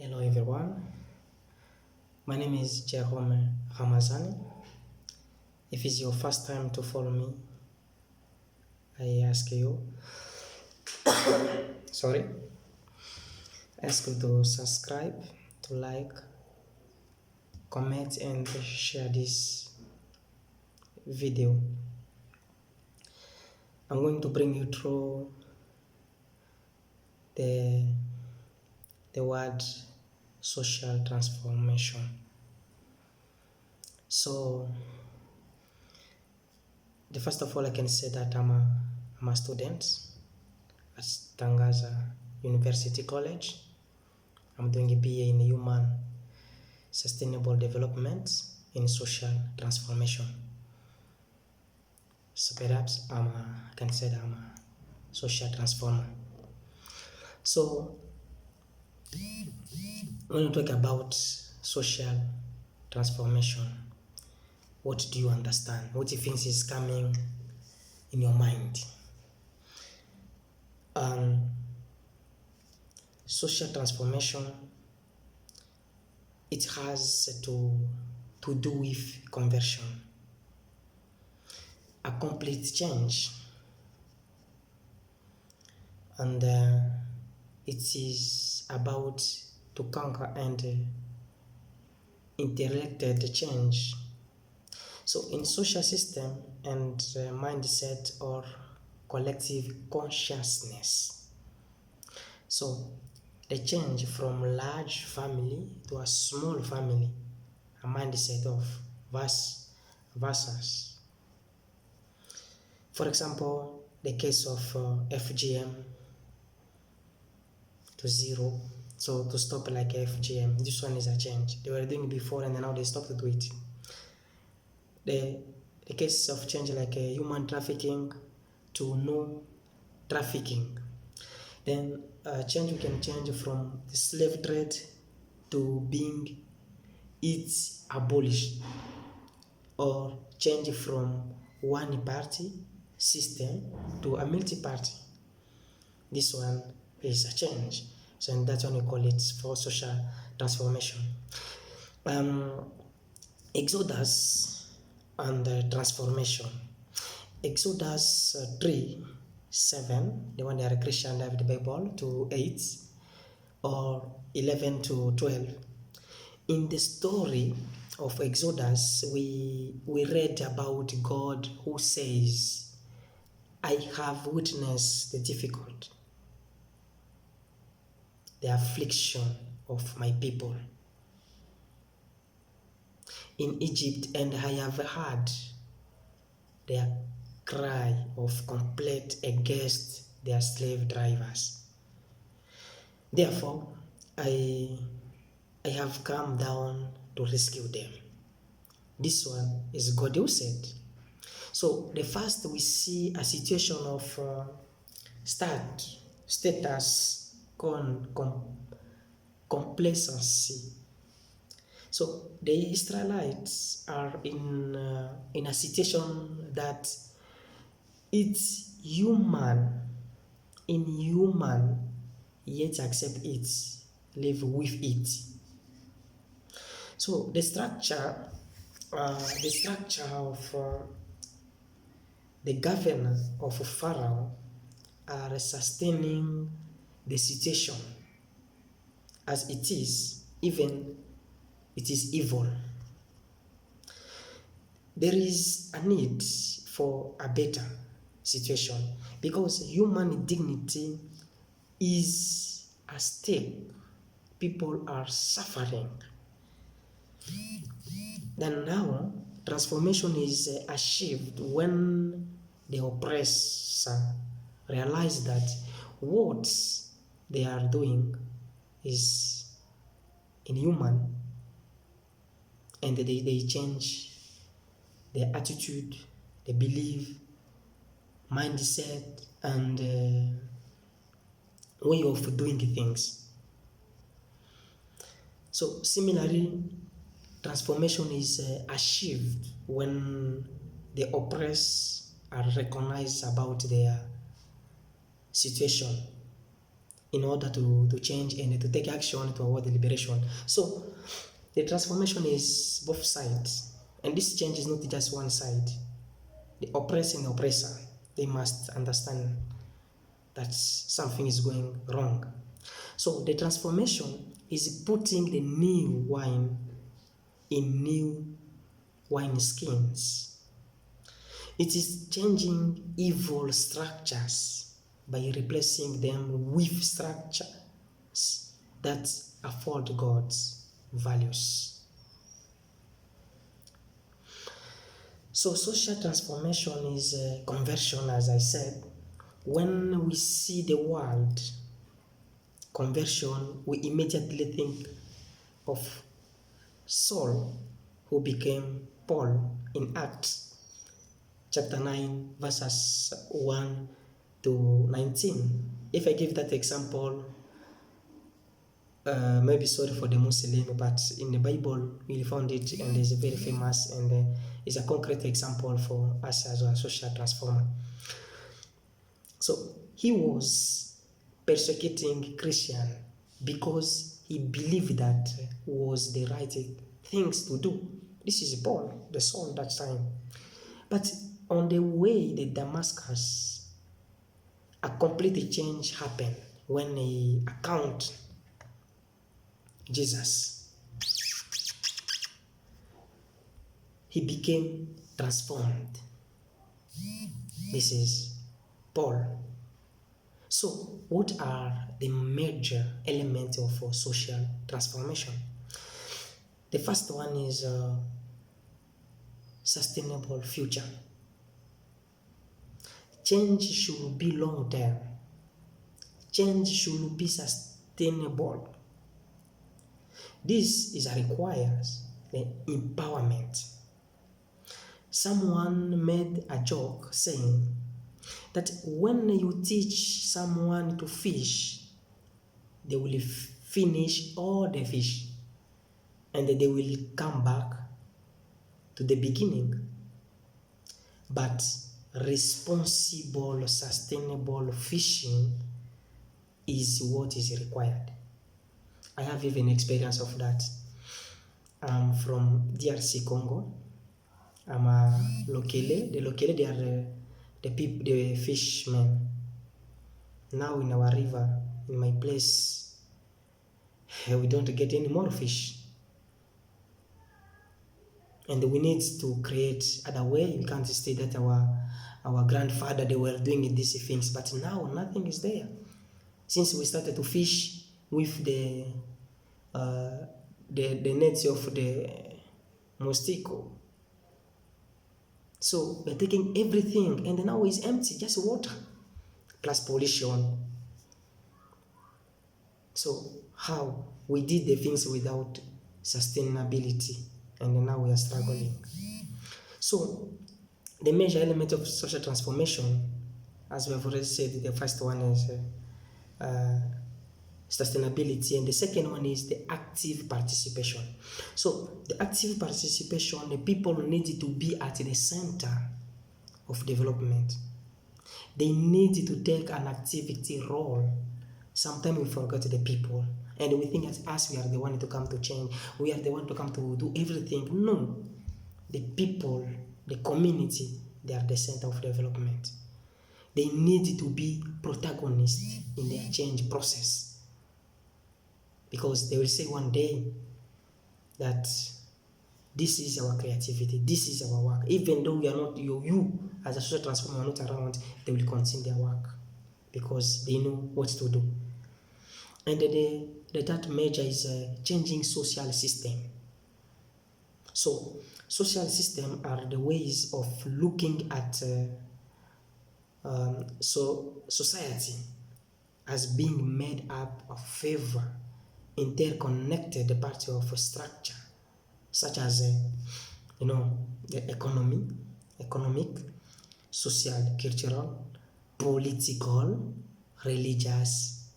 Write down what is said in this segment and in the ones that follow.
Hello everyone, my name is Jerome Ramazani. If it's your first time to follow me, I ask you to subscribe, to like, comment and share this video. I'm going to bring you through the word social transformation. So first of all, I can say that I'm a student at Tangaza University College. I'm doing a BA in Human Sustainable Development in Social Transformation. So perhaps I can say that I'm a social transformer. So when you talk about social transformation, what do you understand? What do you think is coming in your mind? Social transformation, it has to do with conversion, a complete change, and it is about to conquer and interrelated change. So in social system and mindset or collective consciousness, so the change from large family to a small family, a mindset of versus. For example, the case of FGM to zero. So to stop like FGM, this one is a change. They were doing it before and then now they stopped to do it. The case of change like human trafficking to no trafficking. Then change, we can change from the slave trade to being it's abolished, or change from one party system to a multi-party. This one is a change. So and that's when we call it for social transformation. Exodus and transformation. Exodus 3:7, the one that are Christian have the Bible, to 8 or 11 to 12. In the story of Exodus, we read about God who says, I have witnessed the difficult, the affliction of my people in Egypt, and I have heard their cry of complaint against their slave drivers. Therefore, I have come down to rescue them. This one is God who said. So the first we see a situation of status complacency. So the Israelites are in a situation that it's human, inhuman, yet accept it, live with it. So the structure of the governor of Pharaoh are sustaining the situation as it is, even it is evil. There is a need for a better situation because human dignity is at stake. People are suffering. Then now, transformation is achieved when the oppressor realize that what they are doing is inhuman, and they change their attitude, their belief, mindset, and way of doing things. So similarly, transformation is achieved when the oppressed are recognized about their situation in order to change and to take action toward the liberation. So the transformation is both sides, and this change is not just one side. The oppressor and the oppressor, they must understand that something is going wrong. So the transformation is putting the new wine in new wine skins. It is changing evil structures by replacing them with structures that afford God's values. So social transformation is a conversion, as I said. When we see the word conversion, we immediately think of Saul, who became Paul in Acts chapter 9, verses 1 to 19. If I give that example, maybe sorry for the Muslim, but in the Bible we found it, and it's very famous, and it's a concrete example for us as a social transformer. So he was persecuting Christian because he believed that was the right things to do. This is Paul, the Saul that time. But on the way to Damascus, a complete change happened when he encountered Jesus. He became transformed. This is Paul. So, what are the major elements of social transformation? The first one is sustainable future. Change should be long term. Change should be sustainable. This requires the empowerment. Someone made a joke saying that when you teach someone to fish, they will finish all the fish and they will come back to the beginning. But responsible, sustainable fishing is what is required. I have even experience of that. I'm from DRC Congo. I'm a Lokele. The Lokele, they are the fishermen. Now in our river, in my place, we don't get any more fish. And we need to create other way. We can't say that our grandfather, they were doing these things, but now nothing is there. Since we started to fish with the nets of the mosquito, so we're taking everything, and now it's empty, just water plus pollution. So how we did the things without sustainability, and now we are struggling. So the major element of social transformation, as we have already said, the first one is sustainability, and the second one is the active participation. So the active participation, the people need to be at the center of development. They need to take an activity role. Sometimes we forget the people, and we think as us we are the one to come to change, we are the one to come to do everything. No, the people, the community, they are the center of development. They need to be protagonists in their change process, because they will say one day that this is our creativity, this is our work. Even though we are not, you as a social transformer are not around, they will continue their work because they know what to do. And the third major is changing social system. So social system are the ways of looking at society as being made up of favor interconnected parts of a structure, such as the economic, social, cultural, political, religious,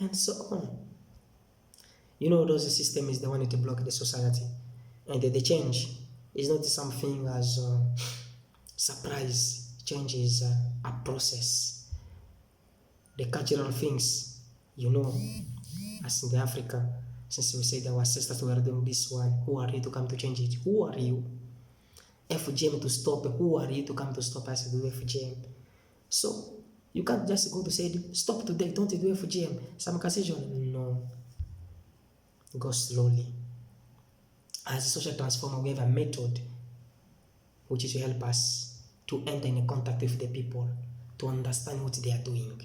and so on. Those system is the one to block the society, and the change is not something as surprise. Change is a process. The cultural things You know, as in the Africa, since we said our ancestors were doing this one, who are you to come to change it? Who are you? FGM to stop, who are you to come to stop us to do FGM? So you can't just go to say, stop today, don't do FGM. Some occasion, no. Go slowly. As a social transformer, we have a method which is to help us to enter in contact with the people, to understand what they are doing,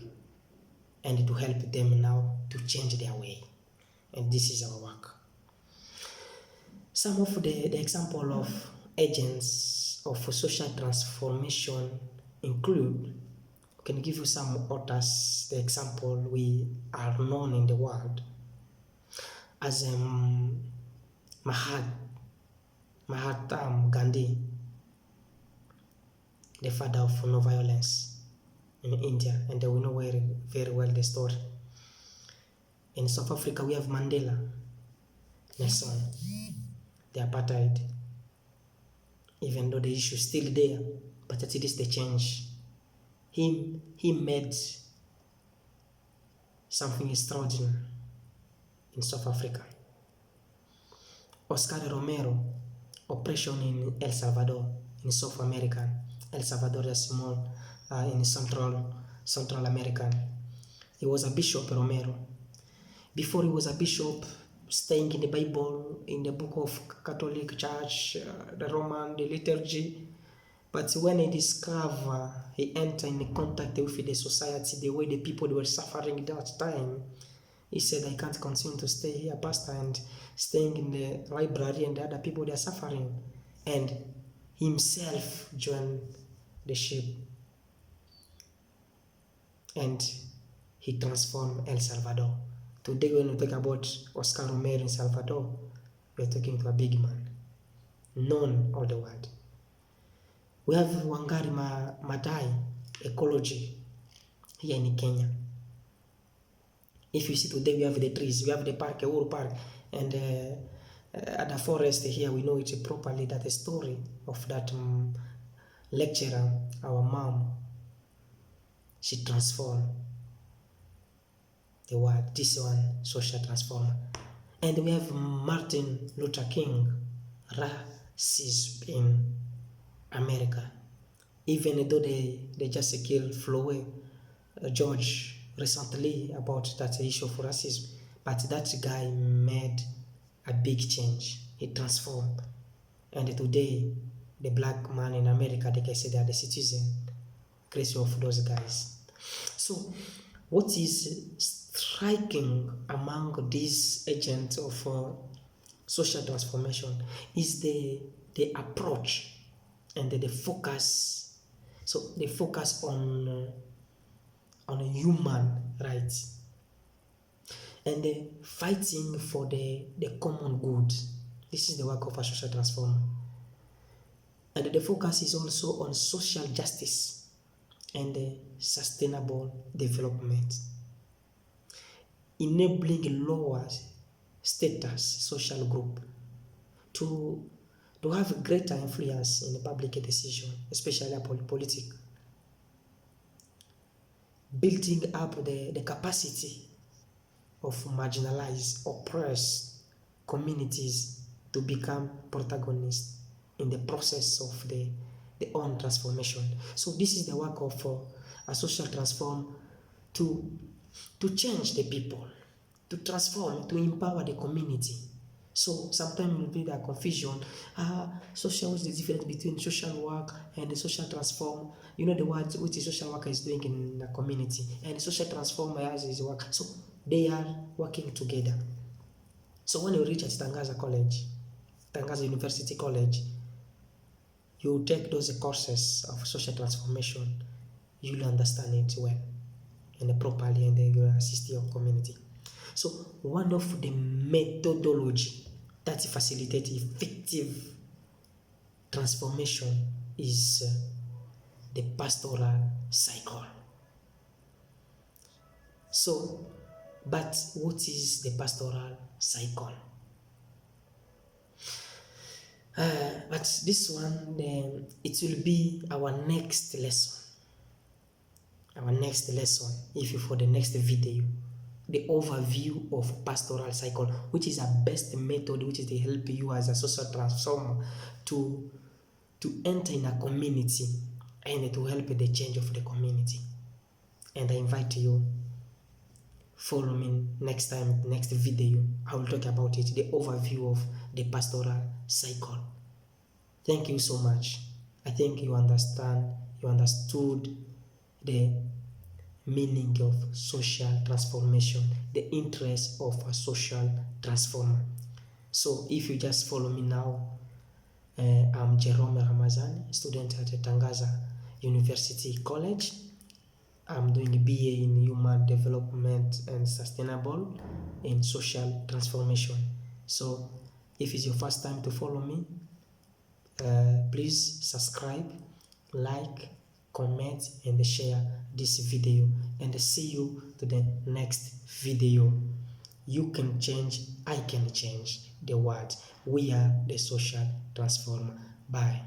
and to help them now to change their way. And this is our work. Some of the example of agents of social transformation include, I can give you some authors, the example we are known in the world as Mahatma Gandhi, the father of no violence in India, and we know very, very well the story. In South Africa, we have Mandela, Nelson, the apartheid. Even though the issue is still there, but at least the change. He made something extraordinary in South Africa. Oscar Romero, oppression in El Salvador, in South America. El Salvador is small in Central America. He was a bishop, Romero. Before he was a bishop, staying in the Bible, in the book of Catholic Church, the Roman, the liturgy. But when he entered in contact with the society, the way the people were suffering that time, he said, I can't continue to stay here, pastor, and staying in the library and the other people, they are suffering. And himself joined the ship. And he transformed El Salvador. Today, when we talk about Oscar Romero in Salvador, we are talking to a big man, known all the world. We have Wangari Maathai, ecology, here in Kenya. If you see today, we have the trees, we have the park, Uhuru Park, and at the forest here, we know it properly, that the story of that lecturer, our mom, she transformed the world. This one, social transformer. And we have Martin Luther King, racism in America. Even though they just killed Floyd George recently about that issue of racism, but that guy made a big change. He transformed. And today, the black man in America, they can say they are the citizen, crazy of those guys. So, what is striking among these agents of social transformation is the approach and the focus. So they focus on human rights and the fighting for the common good. This is the work of a social transformer. And the focus is also on social justice and sustainable development, enabling lower status social group to have greater influence in the public decision, especially politics, building up the capacity of marginalized, oppressed communities to become protagonists in the process of the own transformation. So this is the work of a social transform to change the people, to transform, to empower the community. So sometimes will be that confusion. Social, what's the difference between social work and the social transform? You know the word which the social worker is doing in the community, and the social transformer has his work. So they are working together. So when you reach at Tangaza College, Tangaza University College, you take those courses of social transformation, you'll understand it well and properly, and they will assist your community. So one of the methodology that facilitates effective transformation is the pastoral cycle. So, but what is the pastoral cycle? But this one, it will be our next lesson. Our next lesson, if you for the next video, the overview of pastoral cycle, which is a best method, which is to help you as a social transformer to enter in a community and to help the change of the community. And I invite you, follow me next time, next video. I will talk about it, the overview of the pastoral cycle. Thank you so much. I think you understood the meaning of social transformation, the interest of a social transformer. So if you just follow me now, I'm Jerome Ramazani, student at Tangaza University College. I'm doing a BA in Human Development and Sustainable in Social Transformation. So if it's your first time to follow me, please subscribe, like, comment, and share this video. And see you to the next video. You can change, I can change the world. We are the social transformer. Bye.